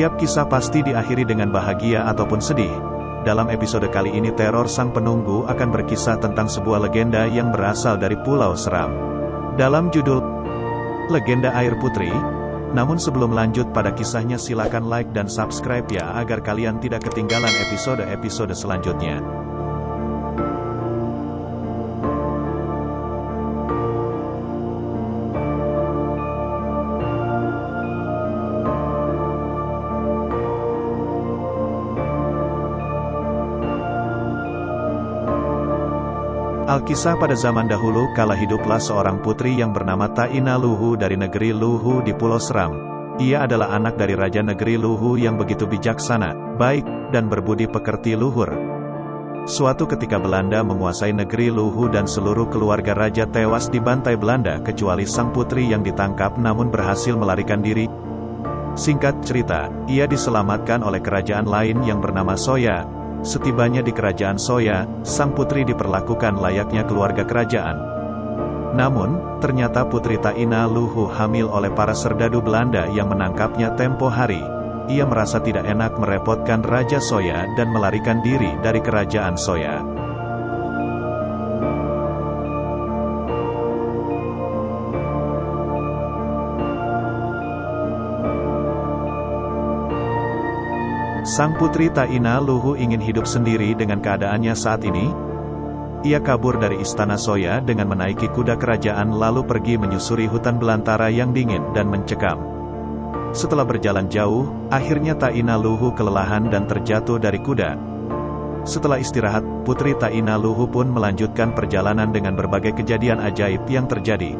Setiap kisah pasti diakhiri dengan bahagia ataupun sedih. Dalam episode kali ini teror sang penunggu akan berkisah tentang sebuah legenda yang berasal dari Pulau Seram. Dalam judul Legenda Air Putri. Namun sebelum lanjut pada kisahnya, silakan like dan subscribe ya agar kalian tidak ketinggalan episode-episode selanjutnya. Alkisah pada zaman dahulu kala hiduplah seorang putri yang bernama Taina Luhu dari negeri Luhu di Pulau Seram. Ia adalah anak dari Raja Negeri Luhu yang begitu bijaksana, baik, dan berbudi pekerti luhur. Suatu ketika Belanda menguasai negeri Luhu dan seluruh keluarga raja tewas dibantai Belanda kecuali sang putri yang ditangkap namun berhasil melarikan diri. Singkat cerita, ia diselamatkan oleh kerajaan lain yang bernama Soya. Setibanya di kerajaan Soya, sang putri diperlakukan layaknya keluarga kerajaan. Namun, ternyata putri Taina Luhu hamil oleh para serdadu Belanda yang menangkapnya tempo hari. Ia merasa tidak enak merepotkan Raja Soya dan melarikan diri dari kerajaan Soya. Sang putri Taina Luhu ingin hidup sendiri dengan keadaannya saat ini. Ia kabur dari istana Soya dengan menaiki kuda kerajaan lalu pergi menyusuri hutan belantara yang dingin dan mencekam. Setelah berjalan jauh, akhirnya Taina Luhu kelelahan dan terjatuh dari kuda. Setelah istirahat, putri Taina Luhu pun melanjutkan perjalanan dengan berbagai kejadian ajaib yang terjadi.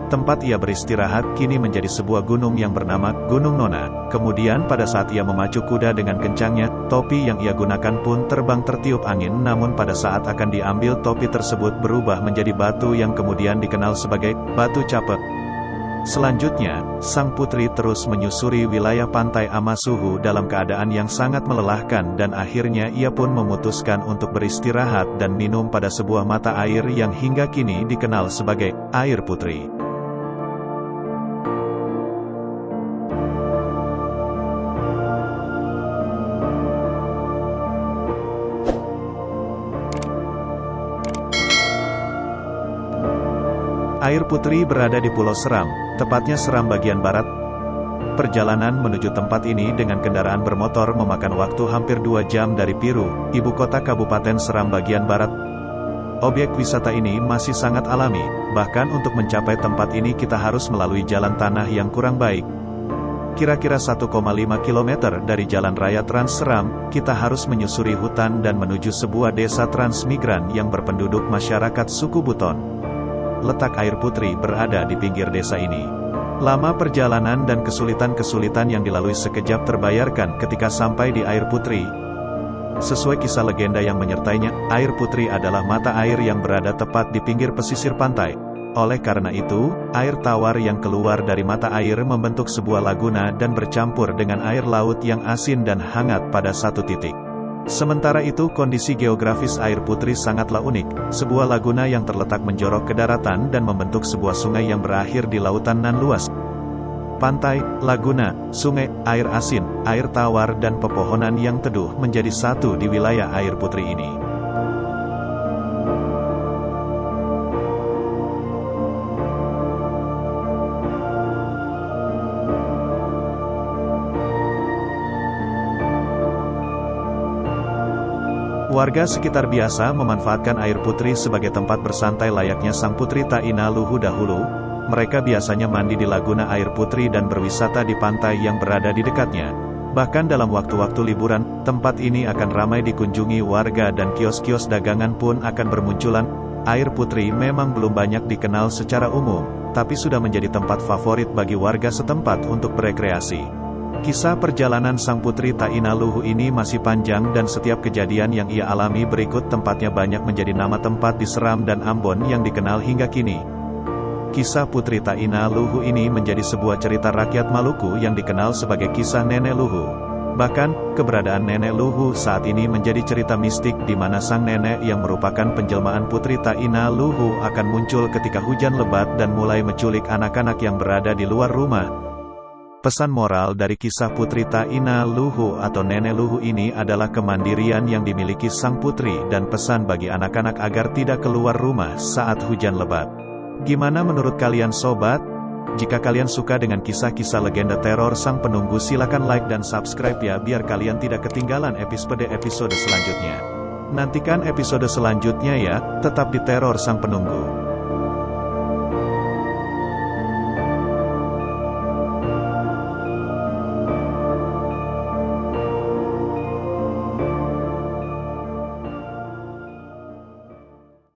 Tempat ia beristirahat kini menjadi sebuah gunung yang bernama Gunung Nona. Kemudian pada saat ia memacu kuda dengan kencangnya, topi yang ia gunakan pun terbang tertiup angin. Namun pada saat akan diambil, topi tersebut berubah menjadi batu yang kemudian dikenal sebagai Batu Capek. Selanjutnya, sang putri terus menyusuri wilayah pantai Amasuhu dalam keadaan yang sangat melelahkan dan akhirnya ia pun memutuskan untuk beristirahat dan minum pada sebuah mata air yang hingga kini dikenal sebagai Air Putri. Air Putri berada di Pulau Seram, tepatnya Seram bagian barat. Perjalanan menuju tempat ini dengan kendaraan bermotor memakan waktu hampir 2 jam dari Piru, ibu kota Kabupaten Seram bagian barat. Objek wisata ini masih sangat alami, bahkan untuk mencapai tempat ini kita harus melalui jalan tanah yang kurang baik. Kira-kira 1,5 km dari jalan raya Trans Seram, kita harus menyusuri hutan dan menuju sebuah desa transmigran yang berpenduduk masyarakat suku Buton. Letak Air Putri berada di pinggir desa ini. Lama perjalanan dan kesulitan-kesulitan yang dilalui sekejap terbayarkan ketika sampai di Air Putri. Sesuai kisah legenda yang menyertainya, Air Putri adalah mata air yang berada tepat di pinggir pesisir pantai. Oleh karena itu, air tawar yang keluar dari mata air membentuk sebuah laguna dan bercampur dengan air laut yang asin dan hangat pada satu titik. Sementara itu kondisi geografis Air Putri sangatlah unik, sebuah laguna yang terletak menjorok ke daratan dan membentuk sebuah sungai yang berakhir di lautan nan luas. Pantai, laguna, sungai, air asin, air tawar dan pepohonan yang teduh menjadi satu di wilayah Air Putri ini. Warga sekitar biasa memanfaatkan Air Putri sebagai tempat bersantai layaknya sang putri Taina Luhu dahulu. Mereka biasanya mandi di laguna Air Putri dan berwisata di pantai yang berada di dekatnya. Bahkan dalam waktu-waktu liburan, tempat ini akan ramai dikunjungi warga dan kios-kios dagangan pun akan bermunculan. Air Putri memang belum banyak dikenal secara umum, tapi sudah menjadi tempat favorit bagi warga setempat untuk berekreasi. Kisah perjalanan sang putri Taina Luhu ini masih panjang dan setiap kejadian yang ia alami berikut tempatnya banyak menjadi nama tempat di Seram dan Ambon yang dikenal hingga kini. Kisah Putri Taina Luhu ini menjadi sebuah cerita rakyat Maluku yang dikenal sebagai kisah Nenek Luhu. Bahkan, keberadaan Nenek Luhu saat ini menjadi cerita mistik di mana sang nenek yang merupakan penjelmaan Putri Taina Luhu akan muncul ketika hujan lebat dan mulai menculik anak-anak yang berada di luar rumah. Pesan moral dari kisah Putri Taina Luhu atau Nenek Luhu ini adalah kemandirian yang dimiliki sang putri dan pesan bagi anak-anak agar tidak keluar rumah saat hujan lebat. Gimana menurut kalian sobat? Jika kalian suka dengan kisah-kisah legenda teror sang penunggu, silakan like dan subscribe ya biar kalian tidak ketinggalan episode selanjutnya. Nantikan episode selanjutnya ya, tetap di Teror Sang Penunggu.